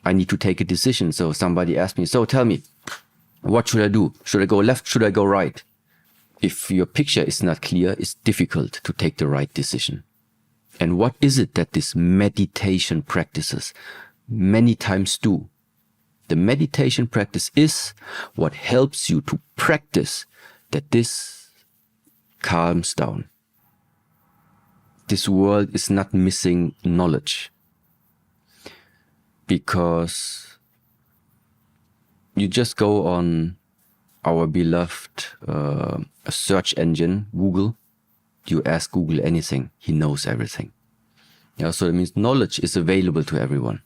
I need to take a decision. So somebody asked me, so tell me, what should I do? Should I go left? Should I go right? If your picture is not clear, it's difficult to take the right decision. And what is it that this meditation practices many times do? The meditation practice is what helps you to practice that this calms down. This world is not missing knowledge, because you just go on our beloved search engine, Google. You ask Google anything, he knows everything. Yeah, so that means knowledge is available to everyone.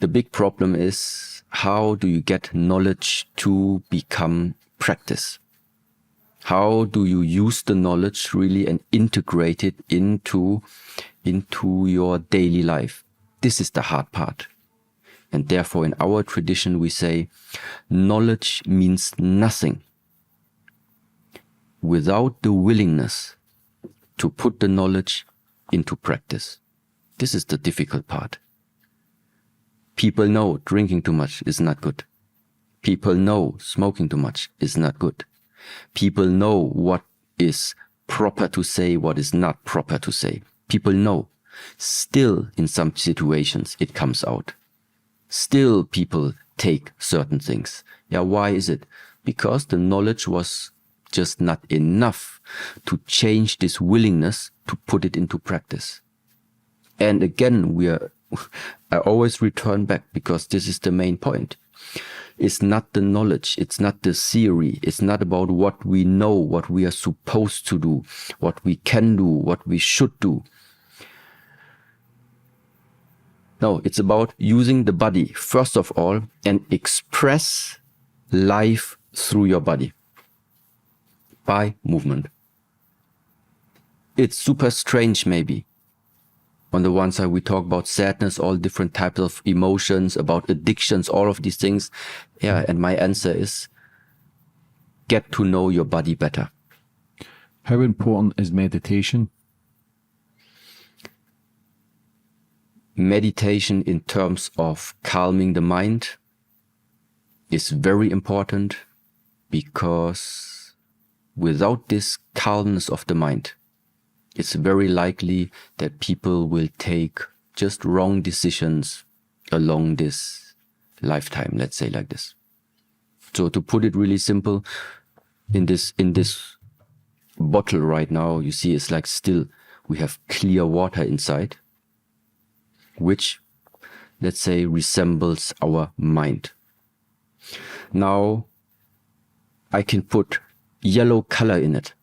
The big problem is, how do you get knowledge to become practice? How do you use the knowledge really and integrate it into your daily life? This is the hard part. And therefore in our tradition we say, knowledge means nothing without the willingness to put the knowledge into practice. This is the difficult part. People know drinking too much is not good. People know smoking too much is not good. People know what is proper to say, what is not proper to say. People know. Still, in some situations, it comes out. Still, people take certain things. Yeah, why is it? Because the knowledge was just not enough to change this willingness to put it into practice. And again, I always return back, because this is the main point. It's not the knowledge, it's not the theory, it's not about what we know, what we are supposed to do, what we can do, what we should do. No, it's about using the body, first of all, and express life through your body by movement. It's super strange, maybe. On the one side, we talk about sadness, all different types of emotions, about addictions, all of these things. Yeah, and my answer is, get to know your body better. How important is meditation? Meditation in terms of calming the mind is very important, because without this calmness of the mind, it's very likely that people will take just wrong decisions along this lifetime, let's say like this. So to put it really simple, in this bottle right now, you see it's like still we have clear water inside, which, let's say, resembles our mind. Now, I can put yellow color in it,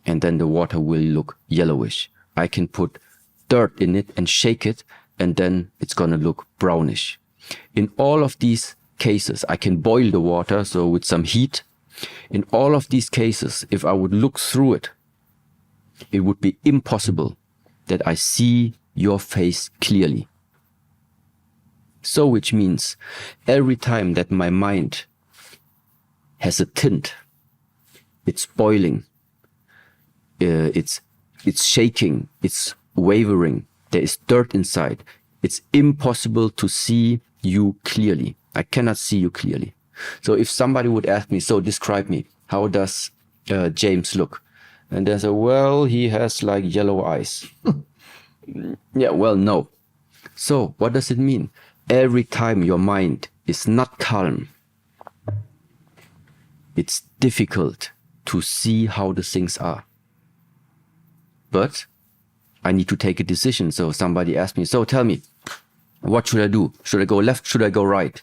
and then the water will look yellowish. I can put dirt in it and shake it, and then it's gonna look brownish. In all of these cases, I can boil the water, so with some heat. In all of these cases, if I would look through it, it would be impossible that I see your face clearly. So which means every time that my mind has a tint, it's boiling, it's shaking, it's wavering, there is dirt inside, it's impossible to see you clearly. I cannot see you clearly. So if somebody would ask me, so describe me, how does James look? And they say, well, he has like yellow eyes. Yeah, well, no. So what does it mean? Every time your mind is not calm, it's difficult to see how the things are. But I need to take a decision. So somebody asked me, so tell me, what should I do? Should I go left? Should I go right?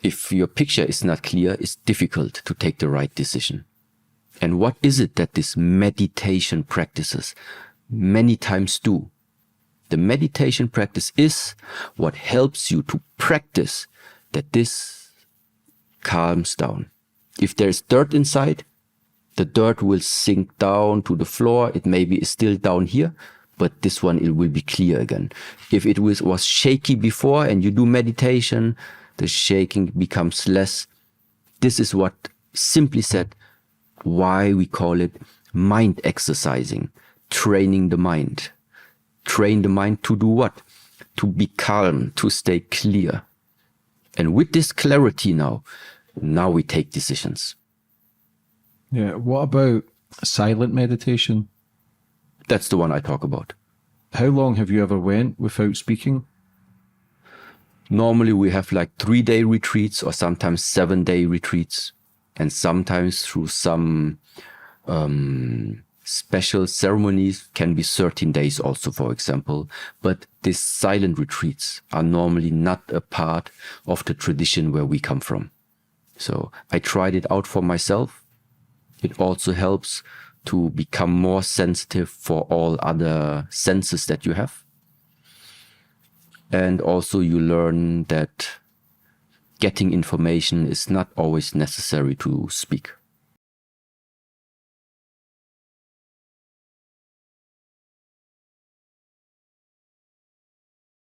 If your picture is not clear, it's difficult to take the right decision. And what is it that this meditation practices many times do? The meditation practice is what helps you to practice that this calms down. If there's dirt inside, the dirt will sink down to the floor. It maybe is still down here, but this one, it will be clear again. If it was shaky before and you do meditation, the shaking becomes less. This is what, simply said, why we call it mind exercising, training the mind. Train the mind to do what? to be calm, to stay clear. And with this clarity now we take decisions. Yeah. What about silent meditation? That's the one I talk about. How long have you ever went without speaking? Normally we have like 3-day retreats or sometimes 7-day retreats. And sometimes through some special ceremonies can be 13 days also, for example. But these silent retreats are normally not a part of the tradition where we come from. So I tried it out for myself. It also helps to become more sensitive for all other senses that you have. And also you learn that getting information is not always necessary to speak.